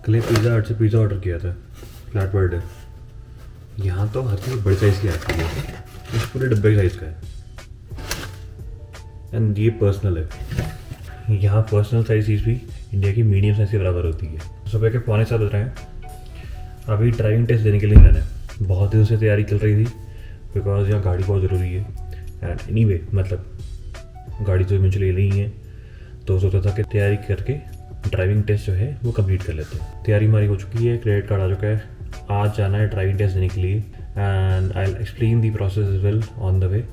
कल पिज़्ज़ा हट से पिज़्ज़ा ऑर्डर किया था, फ्लैट बर्ड है। यहाँ तो हर चीज़ बड़ी साइज़ की आती है, इस पूरे डब्बे साइज़ का है। एंड ये पर्सनल है। यहाँ पर्सनल साइज चीज़ भी इंडिया की मीडियम साइज के बराबर होती है। सुबह के 6:45 बज रहे हैं, अभी ड्राइविंग टेस्ट देने के लिए जाना है। बहुत दिनों से तैयारी चल रही थी बिकॉज यहाँ गाड़ी बहुत ज़रूरी है। एंड एनीवे मतलब गाड़ी तो मुझे ले नहीं है, तो सोचा था कि तैयारी करके ड्राइविंग टेस्ट जो है वो कंप्लीट कर लेते हैं। तैयारी हमारी हो चुकी है, क्रेडिट कार्ड आ चुका है। आज जाना है ड्राइविंग टेस्ट देने के लिए and I will explain the process is well on the way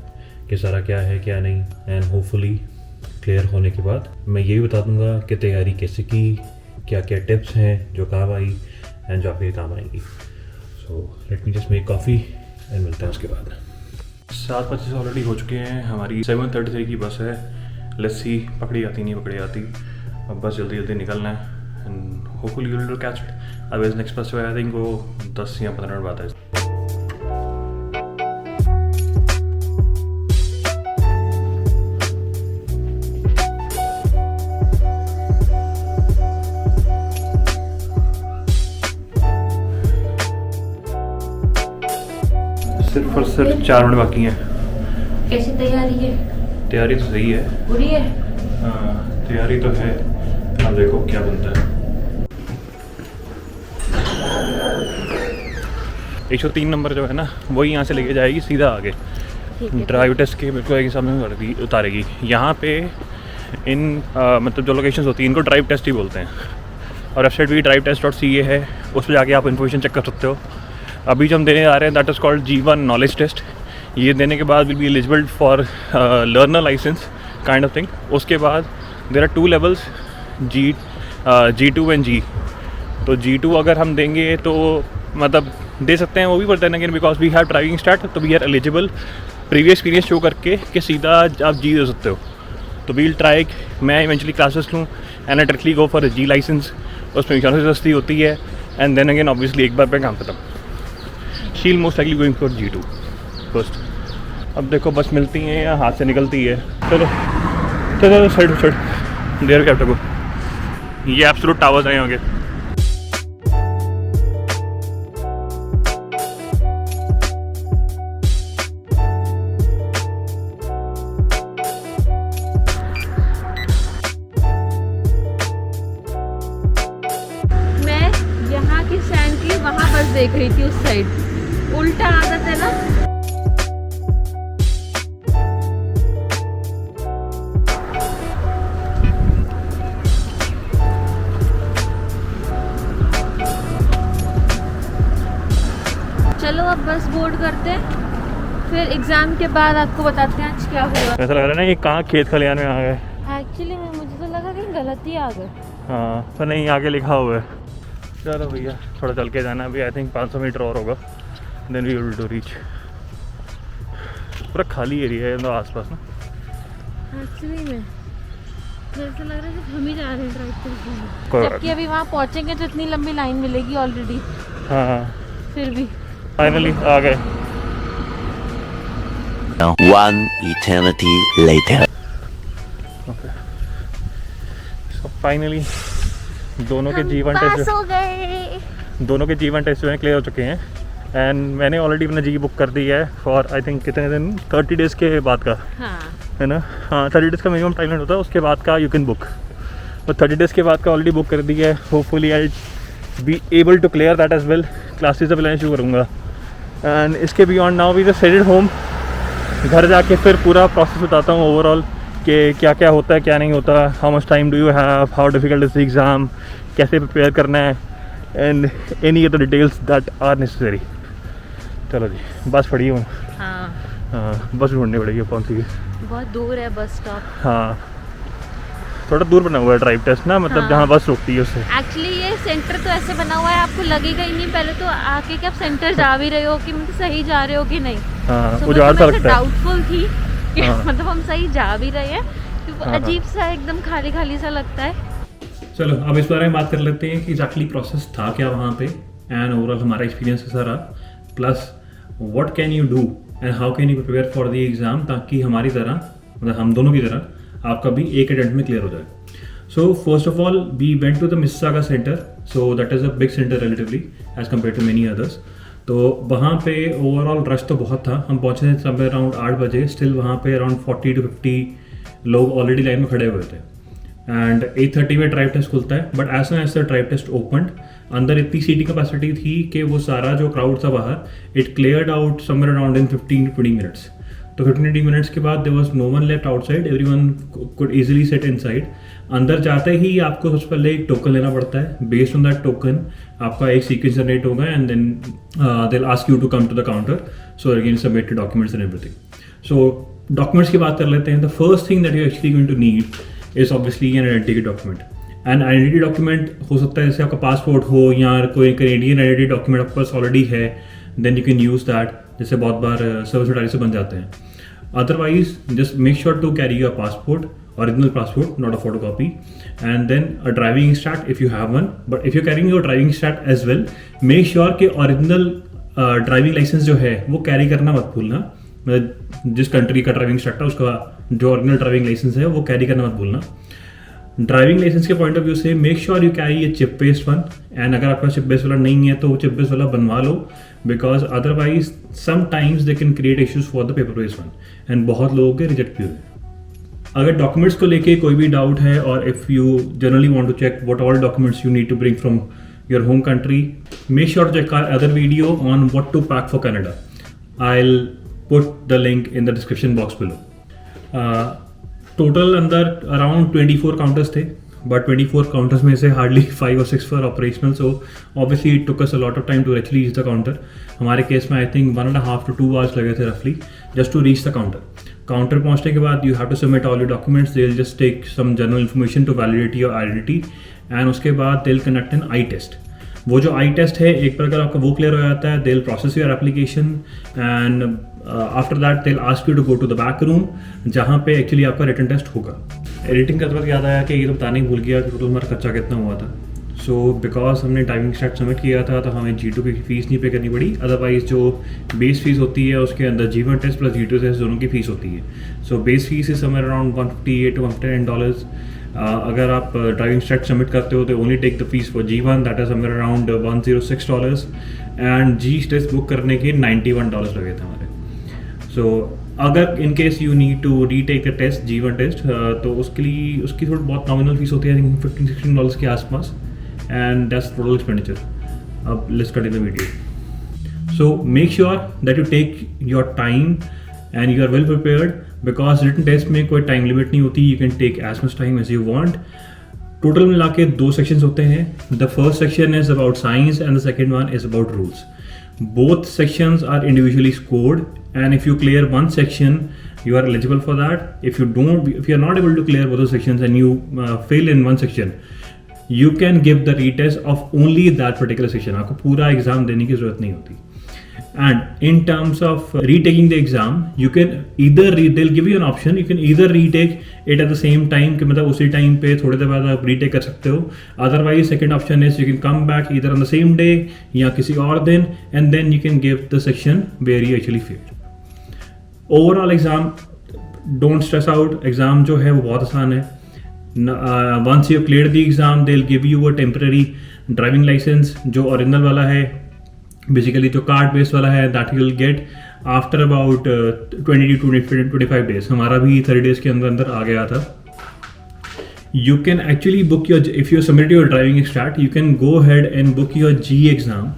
कि सारा क्या है क्या नहीं। एंड होपफुली क्लियर होने के बाद मैं ये भी बता दूंगा कि तैयारी कैसे की, क्या क्या टिप्स हैं जो काम आई एंड जो आपके काम आएंगी। So let me just make coffee and मिलते हैं उसके बाद। 7:25 ऑलरेडी हो चुके हैं। हमारी 7:33 की बस है। लेट्स सी पकड़ी आती नहीं पकड़ी आती। अब बस जल्दी जल्दी निकलना है and hopefully you will catch it. अब इस नेक्स्ट बस आई थिंक वो 10 या 15 मिनट बाद है। सिर्फ और सिर्फ 4 मिनट बाकी हैं। कैसी तैयारी है? तैयारी तो सही है, पूरी है। हाँ तैयारी तो है। अब देखो क्या बनता है। 103 नंबर जो है ना वही यहाँ से लेके जाएगी सीधा आगे ड्राइव टेस्ट के बिल्कुल सामने उतारेगी। यहाँ पे इन मतलब जो लोकेशंस होती हैं इनको ड्राइव टेस्ट ही बोलते हैं। और वेबसाइट भी drivetest.ca है, उस पर जाके आप इन्फॉर्मेशन चेक कर सकते हो। अभी जो हम देने आ रहे हैं that is called G1 knowledge test. ये देने के बाद will be eligible for learner licence kind of thing. उसके बाद there are 2 levels G2 and G। तो G2 अगर हम देंगे तो मतलब दे सकते हैं वो भी, but then again because we have driving start तो we are eligible previous experience show करके कि सीधा आप G दे सकते हो। तो वील ट्राई, मैं इवेंचुअली क्लासेस लूँ and I directly go for G licence. उसमें इंश्योरेंस सस्ती होती है एंड देन अगेन ऑब्वियसली एक बार पे काम खत्म। शील most likely going for G2 first. अब देखो बस मिलती है या हाथ से निकलती है। चलो चलो साइड देर कैप्टन को ये एब्सोल्यूट टावर्स आए होंगे। मैं यहाँ की सैंड की वहाँ बस देख रही थी उस साइड, उल्टा आदत है ना। चलो अब बस बोर्ड करते हैं, फिर एग्जाम के बाद आपको बताते हैं आज क्या हुआ। ऐसा लग रहा है ना ये कहाँ खेत खलियान में आ गए। एक्चुअली मुझे तो लगा कहीं गलती आ गई। हाँ पर नहीं आगे लिखा हुआ है। चलो भैया थोड़ा चल के जाना। अभी आई थिंक 500 मीटर और होगा, then we will to reach. पूरा खाली एरिया है मतलब आसपास ना। एक्चुअली में जैसे लग रहा है कि हम ही जा रहे हैं ड्राइव करने, कोई बात जबकि अभी वहाँ पहुँचेंगे तो इतनी लंबी लाइन मिलेगी ऑलरेडी। हाँ फिर भी फाइनली आ गए। One eternity later. Okay so finally दोनों के G1 पास टेस्ट हो गए। दोनों के G1 टेस्ट जो है क्लियर हो चुके हैं एंड मैंने ऑलरेडी अपना G बुक कर दिया है फॉर आई थिंक कितने दिन 30 डेज़ के बाद का हाँ है ना। हाँ 30 डेज़ का मिनिमम टाइम होता है, उसके बाद का यू कैन बुक। तो 30 डेज़ के बाद का ऑलरेडी बुक कर दिया है। Hopefully I be able to clear that as well. Classes अब लेना शुरू करूँगा एंड इसके beyond now we just headed home. घर जाके फिर पूरा प्रोसेस बताता हूँ ओवरऑल कि क्या क्या होता है क्या नहीं होता, how much time do you have, how difficult is the exam, कैसे प्रिपेयर करना है and any other details that are necessary. चलो जी बस पड़ी हूँ। हाँ बस ढूंढनी पड़ेगी कौन सी। बहुत दूर है बस स्टॉप। हाँ थोड़ा दूर बना हुआ है ड्राइव टेस्ट ना, मतलब हाँ। जहाँ बस रुकती है उससे। एक्चुअली ये सेंटर तो ऐसे बना हुआ है आपको लगेगा ही नहीं पहले तो आके कि आप सेंटर जा भी रहे हो कि मतलब सही जा रहे हो कि नहीं। हाँ सुबह उजाड़ तो सा मैं लगता है। डाउटफुल थी कि हाँ। मतलब हम सही जा भी रहे हैं क्योंकि हाँ, अजीब सा एकदम खाली खाली सा लगता है। चलो अब इस बारे में बात कर लेते हैं कि एग्जैक्टली प्रोसेस था क्या वहाँ पे एंड ओवरऑल हमारा एक्सपीरियंस कैसा रहा, plus what can you do and how can you prepare for the exam, ताकि हमारी तरह मतलब हम दोनों की तरह आपका भी एक अटेम्प्ट में क्लियर हो जाए। So first of all, we went to the Mississauga Center. So that is a big center relatively as compared to many others. तो वहाँ पे ओवरऑल रश तो बहुत था. हम पहुँचे थे समय अराउंड 8 बजे. स्टिल वहाँ पे अराउंड 40 to 50 लोग ऑलरेडी लाइन में खड़े हुए थे. एंड 8:30 में ड्राइव टेस्ट खुलता है. But as soon as the drive test opened, अंदर इतनी सीटिंग कैपेसिटी थी कि वो सारा जो क्राउड था बाहर, it cleared out somewhere around in 15 to 20 minutes. तो 15-20 मिनट्स के बाद there was no one left outside. Everyone could easily sit inside. अंदर जाते ही आपको सबसे पहले एक टोकन लेना पड़ता है. बेस्ड ऑन दैट टोकन आपका एक सीक्वेंस जनरेट होगा and then they will ask you to come to the counter. So again submit your documents and everything. So documents की बात कर लेते हैं. The first thing that you actually going to need is obviously an identity document. And identity document हो सकता है जैसे आपका पासपोर्ट हो या कोई कैनेडियन आइडेंटिटी डॉक्यूमेंट आपके पास ऑलरेडी है, then you can use that. जैसे बहुत बार सर्विस अटारी से बन जाते हैं. Otherwise, just make sure to carry your passport, original passport, not a photocopy, and then a driving stat if you have one. But if you're carrying your driving stat as well, make sure कि original driving licence जो है वो carry करना मत भूलना. मतलब जिस country का ड्राइविंग स्टार्ट है उसका जो ओरिजिनल ड्राइविंग लाइसेंस है वो कैरी करना मत भूलना. ड्राइविंग लाइसेंस के पॉइंट ऑफ व्यू से make sure you carry a chip based one. And अगर आपका चिप बेस्ड वाला नहीं है तो वो चिप बेस्ड वाला बनवा लो, because otherwise sometimes they can create issues for the paper based one. And बहुत लोगों के रिजेक्ट भी हुए. अगर डॉक्यूमेंट्स को लेके कोई भी डाउट है और if you generally want to check what all documents you need to bring from your home country, make sure to check our other video on what to pack for Canada. I'll put the link in the description box below. Total अंदर around 24 counters थे, but 24 counters में से hardly 5 or 6 were operational, so obviously it took us a lot of time to actually reach the counter. हमारे case में I think 1.5 to 2 hours लगे थे roughly just to reach the counter. Counter पहुंचने के बाद you have to submit all your documents. They'll just take some general information to validate your identity. And उसके बाद they'll conduct an eye test. वो जो आई test है एक बार अगर आपका वो क्लियर हो जाता है, they'll process your application and after that they'll ask you to go to the back room जहाँ पे एक्चुअली आपका रिटन टेस्ट होगा. एडिटिंग करते वक्त याद आया कि ये तो बताने ही भूल गया कि टोटल हमारा खर्चा कितना हुआ था. सो बिकॉज हमने टाइमिंग स्टार्ट सबमिट किया था तो हमें G2 की फीस नहीं पे करनी पड़ी. अदरवाइज जो बेस फीस होती है उसके अंदर G1 test plus G2 test दोनों की फीस होती है. So base fees is somewhere around $158 to $110. अगर आप ड्राइविंग स्टार्ट सबमिट करते हो तो only take the fees for G1 that is somewhere around $106 and G test book करने के $91 लगे थे हमारे. सो अगर in case you need to retake the test G1 test तो उसके लिए उसकी थोड़ी बहुत नॉमिनल फीस होती है, $15-16 के आसपास. And that's total expenditure. अब let's continue the video. So make sure that you take your time and you are well prepared, because written test में कोई टाइम लिमिट नहीं होती. You can take as much time as you want. Total मिला के 2 sections होते हैं. The first section is about science and the second one is about rules. Both sections are individually scored, and if you clear one section, you are eligible for that. If you are not able to clear both the sections and you fail in one section, you can give the retest of only that particular section. आपको पूरा exam देने की जरूरत नहीं होती. And in terms of retaking the exam, you can either they'll give you an option. You can either retake it at the same time, कि मतलब उसी टाइम पे थोड़ी देर बाद आप retake कर सकते हो. Otherwise, second option is you can come back either on the same day या किसी और दिन, and then you can give the section where you actually failed. Overall exam, don't stress out. Exam जो है वो बहुत आसान है. Once you clear the exam, they'll give you a temporary driving license जो original वाला है. बेसिकली जो कार्ड बेस वाला है that you will get after about 20 to 25 days. हमारा भी 30 days के अंदर आ गया था. You can actually book your, if you submit your driving start, you can go head and book your G exam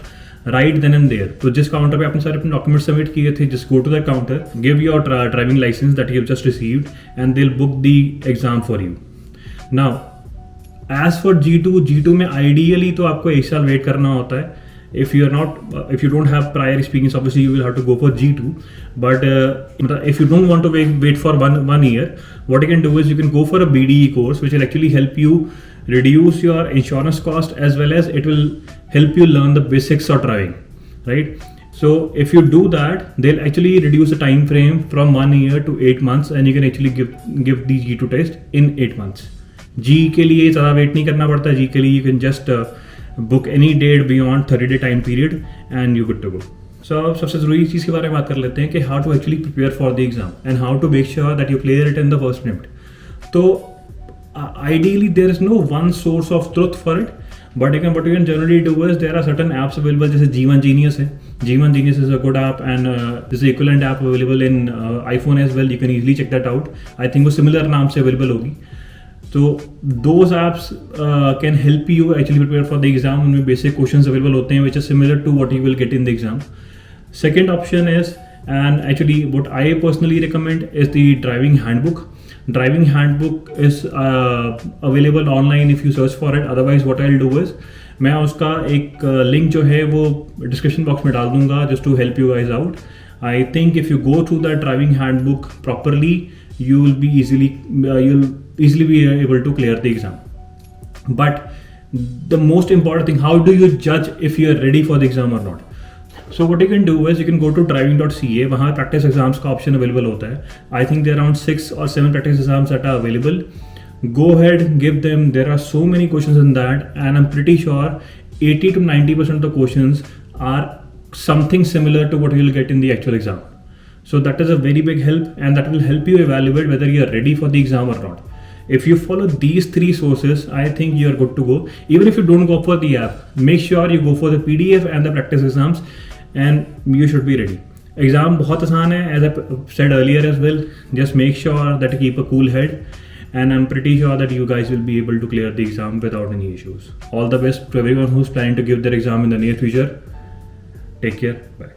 right then and there. तो जिस counter पे आपने सारे अपने डॉक्यूमेंट सबमिट किए थे, just go to the counter, give your driving licence that you have just received and they will book the exam for you. Now as for G2 में ideally तो आपको 1 साल वेट करना होता है. If you don't have prior experience, obviously you will have to go for G2. But if you don't want to wait for one year, what you can do is you can go for a BDE course, which will actually help you reduce your insurance cost as well as it will help you learn the basics of driving, right? So if you do that, they'll actually reduce the time frame from 1 year to 8 months, and you can actually give the G2 test in 8 months. G के लिए ज़्यादा wait नहीं करना पड़ता. G के लिए you can just book any date beyond 30-day time period and you're good to go. So सबसे ज़रूरी चीज़ के बारे में बात कर लेते हैं कि how to actually prepare for the exam and how to make sure that you clear it in the first attempt. तो Ideally there is no one source of truth for it, but what you can generally do is there are certain apps available, जैसे G1 Genius है. G1 Genius is a good app, and there's an equivalent app available in iPhone as well. You can easily check that out. I think वो similar नाम से available होगी. So those apps can help you actually prepare for the exam. उनमें basic questions available होते हैं which are similar to what you will get in the exam. Second option is, and actually what I personally recommend, is the driving handbook. Driving handbook is available online if you search for it. Otherwise what I'll do is मैं उसका एक link जो है वो description box में डाल दूंगा just to help you guys out. I think if you go through the driving handbook properly, you'll easily be able to clear the exam. But the most important thing, how do you judge if you are ready for the exam or not? So what you can do is you can go to driving.ca. वहाँ practice exams का option available होता है. I think there are around 6 or 7 practice exams that are available. Go ahead, give them. There are so many questions in that, and I'm pretty sure 80 to 90% of the questions are something similar to what you'll get in the actual exam. So that is a very big help, and that will help you evaluate whether you are ready for the exam or not. If you follow these 3 sources, I think you are good to go. Even if you don't go for the app, make sure you go for the PDF and the practice exams, and you should be ready. Exam बहुत आसान है, as I said earlier as well. Just make sure that you keep a cool head, and I'm pretty sure that you guys will be able to clear the exam without any issues. All the best to everyone who's planning to give their exam in the near future. Take care. Bye.